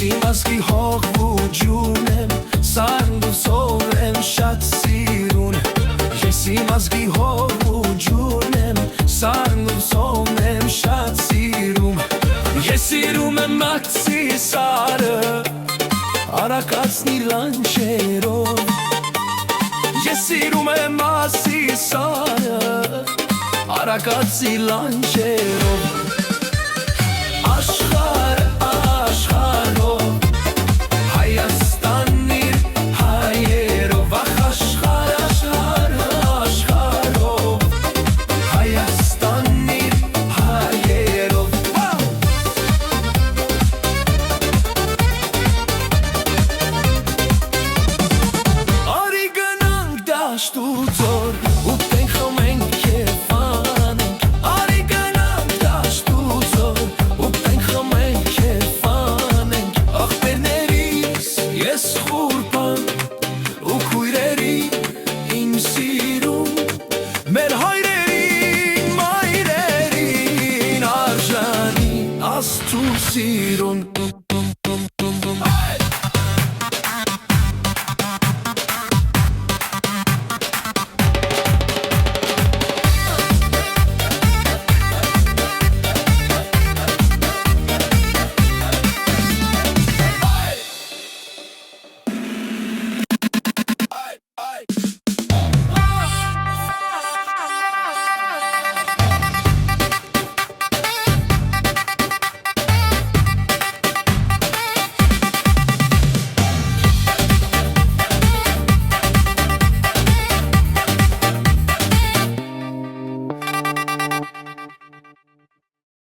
իմ ազգի հող ու ջուն եմ, սարն ու սով եմ շատ սիրուն։ Ես իմ ազգի հող ու ջուն եմ, սարն ու սով եմ շատ սիրում։ Ես սիրում եմ մաքսի սարը, արակացնի լանջերով։ Ես սիրում եմ ասի սարը, արակացի լանջերով։ Աշխարհը աշխարհով, Հայաստանն իր հայերով, ախ աշխարհը աշխարհով, Հայաստանն իր հայերով։ Արի գնանք դաշտ ու ձոր, ուտենք խմենք և անենք։ Արի գնանք դաշտ ու ձոր, ուտենք խմենք և անենք։ Ախպերներիս ես խուրբան ու քույրերին իմ սիրում, մեր հայրերին, մայրերին արժանի Աստծու սիրուն։